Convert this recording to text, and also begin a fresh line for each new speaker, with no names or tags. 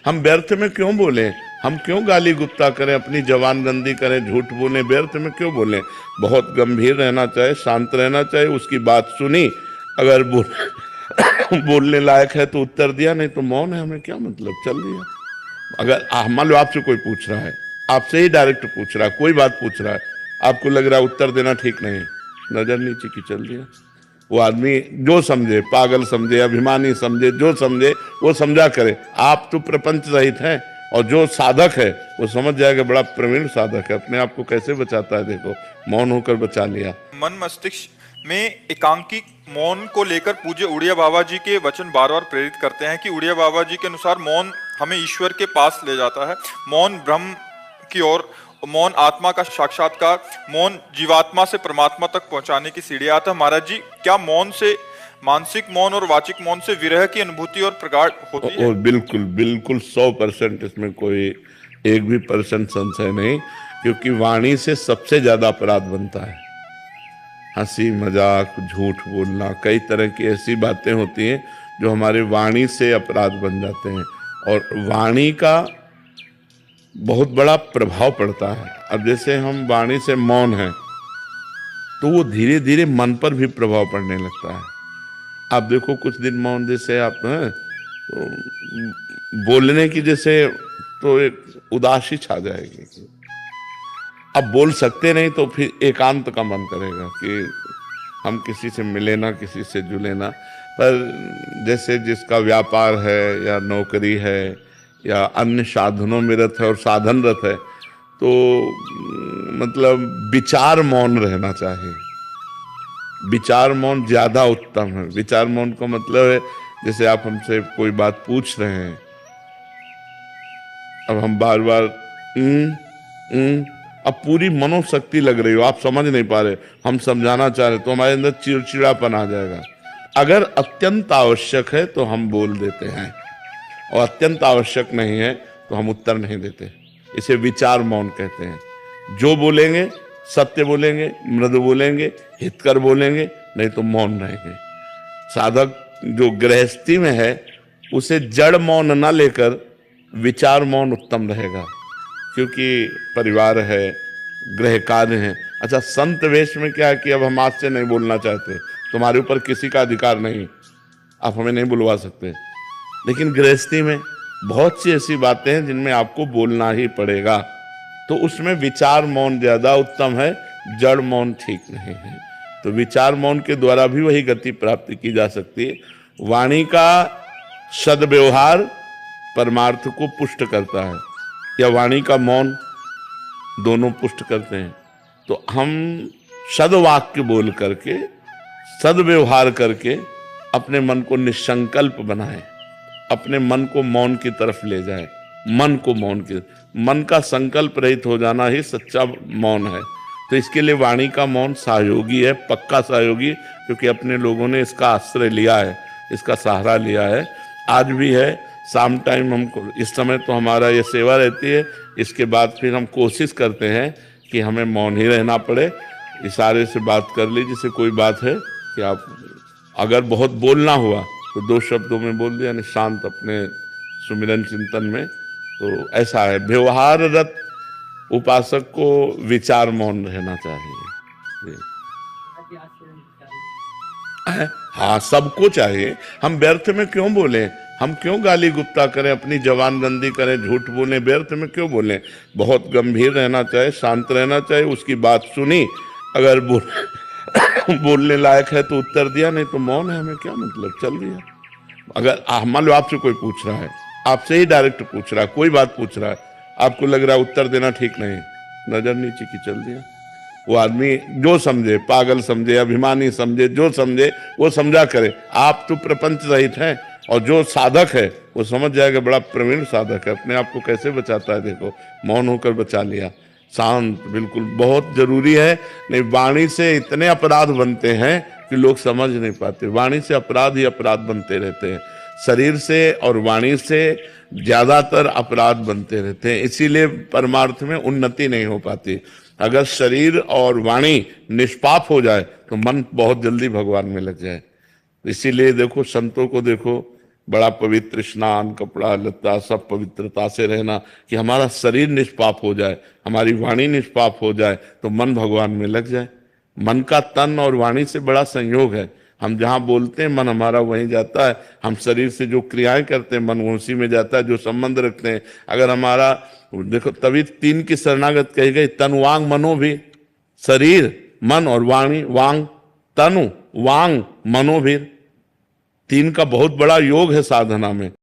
हम व्यर्थ में क्यों बोलें? हम क्यों गाली गुप्ता करें, अपनी जबान गंदी करें, झूठ बोलें, व्यर्थ में क्यों बोलें? बहुत गंभीर रहना चाहिए, शांत रहना चाहिए, उसकी बात सुनी, अगर बोलने लायक है तो उत्तर दिया, नहीं तो मौन है, हमें क्या मतलब, चल दिया। अगर मान लो आपसे कोई पूछ रहा है, आपसे ही डायरेक्ट पूछ रहा है, कोई बात पूछ रहा है, आपको लग रहा है उत्तर देना ठीक नहीं, नजर नीचे की, चल दिया। वो आदमी जो समझे, पागल समझे, अभिमानी समझे, जो समझे वो समझा करे। आप तो प्रपंच रहित हैं, और जो साधक है वो समझ जाएगा, बड़ा प्रवीण साधक है, अपने आप को कैसे बचाता है, देखो मौन होकर बचा लिया।
मन मस्तिष्क में एकांकी मौन को लेकर पूज्य उड़िया बाबा जी के वचन बार बार प्रेरित करते हैं कि उड़िया बाबा जी के अनुसार मौन हमें ईश्वर के पास ले जाता है, मौन ब्रह्म की ओर, मौन आत्मा का साक्षात्कार, मौन जीवात्मा से परमात्मा तक पहुंचाने की सीढ़ी आता है। महाराज जी, क्या मौन से, मानसिक मौन और वाचिक मौन से विरह की अनुभूति और प्रगाढ़ होती है?
बिल्कुल बिल्कुल 100%, इसमें कोई एक भी परसेंट संशय नहीं, क्योंकि वाणी से सबसे ज्यादा अपराध बनता है। हंसी मजाक, झूठ बोलना, कई तरह की ऐसी बातें होती हैं जो हमारे वाणी से अपराध बन जाते हैं, और वाणी का बहुत बड़ा प्रभाव पड़ता है। अब जैसे हम वाणी से मौन हैं तो वो धीरे धीरे मन पर भी प्रभाव पड़ने लगता है। आप देखो कुछ दिन मौन, जैसे आप हैं तो बोलने की जैसे तो एक उदासी छा जाएगी, अब बोल सकते नहीं तो फिर एकांत का मन करेगा कि हम किसी से मिले ना, किसी से जुले ना। पर जैसे जिसका व्यापार है या नौकरी है या अन्य साधनों में रत है और साधनरत है, तो मतलब विचार मौन रहना चाहिए। विचार मौन ज्यादा उत्तम है। विचार मौन का मतलब है, जैसे आप हमसे कोई बात पूछ रहे हैं, अब हम बार बार अब पूरी मनोशक्ति लग रही हो, आप समझ नहीं पा रहे, हम समझाना चाह रहे, तो हमारे अंदर चिड़चिड़ापन आ जाएगा। अगर अत्यंत आवश्यक है तो हम बोल देते हैं, और अत्यंत आवश्यक नहीं है तो हम उत्तर नहीं देते। इसे विचार मौन कहते हैं। जो बोलेंगे सत्य बोलेंगे, मृदु बोलेंगे, हितकर बोलेंगे, नहीं तो मौन रहेंगे। साधक जो गृहस्थी में है उसे जड़ मौन ना लेकर विचार मौन उत्तम रहेगा, क्योंकि परिवार है, गृह कार्य है। अच्छा, संत वेश में क्या है कि अब हम आज से नहीं बोलना चाहते, तुम्हारे ऊपर किसी का अधिकार नहीं, आप हमें नहीं बुलवा सकते। लेकिन गृहस्थी में बहुत सी ऐसी बातें हैं जिनमें आपको बोलना ही पड़ेगा, तो उसमें विचार मौन ज्यादा उत्तम है, जड़ मौन ठीक नहीं है। तो विचार मौन के द्वारा भी वही गति प्राप्त की जा सकती है। वाणी का सद्व्यवहार परमार्थ को पुष्ट करता है, या वाणी का मौन, दोनों पुष्ट करते हैं। तो हम सद्वाक्य बोल करके, सद्व्यवहार करके अपने मन को निसंकल्प बनाएं, अपने मन को मौन की तरफ ले जाएं। मन को मौन की, मन का संकल्प रहित हो जाना ही सच्चा मौन है। तो इसके लिए वाणी का मौन सहयोगी है, पक्का सहयोगी, क्योंकि अपने लोगों ने इसका आश्रय लिया है, इसका सहारा लिया है, आज भी है। शाम टाइम हमको, इस समय तो हमारा ये सेवा रहती है, इसके बाद फिर हम कोशिश करते हैं कि हमें मौन ही रहना पड़े, इशारे से बात कर लीजिए। जैसे कोई बात है कि आप अगर बहुत बोलना हुआ तो 2 शब्दों में बोल दिया, नहीं शांत अपने सुमिरन चिंतन में। तो ऐसा है, व्यवहाररत उपासक को विचार मौन रहना चाहिए। हाँ, सबको चाहिए। हम व्यर्थ में क्यों बोलें? हम क्यों गाली गुप्ता करें, अपनी जबान गंदी करें, झूठ बोलें, व्यर्थ में क्यों बोलें? बहुत गंभीर रहना चाहिए, शांत रहना चाहिए, उसकी बात सुनी, अगर बोलने लायक है तो उत्तर दिया, नहीं तो मौन है, हमें क्या मतलब, चल दिया। अगर मान लो आपसे कोई पूछ रहा है, आपसे ही डायरेक्ट पूछ रहा है, कोई बात पूछ रहा है, आपको लग रहा है उत्तर देना ठीक नहीं, नजर नीचे की, चल दिया। वो आदमी जो समझे, पागल समझे, अभिमानी समझे, जो समझे वो समझा करे। आप तो प्रपंच रहित हैं, और जो साधक है वो समझ जाएगा, बड़ा प्रवीण साधक है, अपने आप को कैसे बचाता है, देखो मौन होकर बचा लिया। शांत बिल्कुल बहुत जरूरी है। नहीं, वाणी से इतने अपराध बनते हैं कि लोग समझ नहीं पाते। वाणी से अपराध ही अपराध बनते रहते हैं, शरीर से और वाणी से ज्यादातर अपराध बनते रहते हैं, इसीलिए परमार्थ में उन्नति नहीं हो पाती। अगर शरीर और वाणी निष्पाप हो जाए तो मन बहुत जल्दी भगवान में लग जाए। इसीलिए देखो, संतों को देखो, बड़ा पवित्र स्नान, कपड़ा लत्ता सब पवित्रता से रहना, कि हमारा शरीर निष्पाप हो जाए, हमारी वाणी निष्पाप हो जाए, तो मन भगवान में लग जाए। मन का तन और वाणी से बड़ा संयोग है। हम जहाँ बोलते हैं मन हमारा वहीं जाता है, हम शरीर से जो क्रियाएं करते हैं मन उसी में जाता है, जो संबंध रखते हैं। अगर हमारा देखो, तभी 3 की शरणागत कही गई, तन वांग मनो भी, शरीर मन और वाणी, वांग तनु वांग मनोभीर, 3 का बहुत बड़ा योग है साधना में।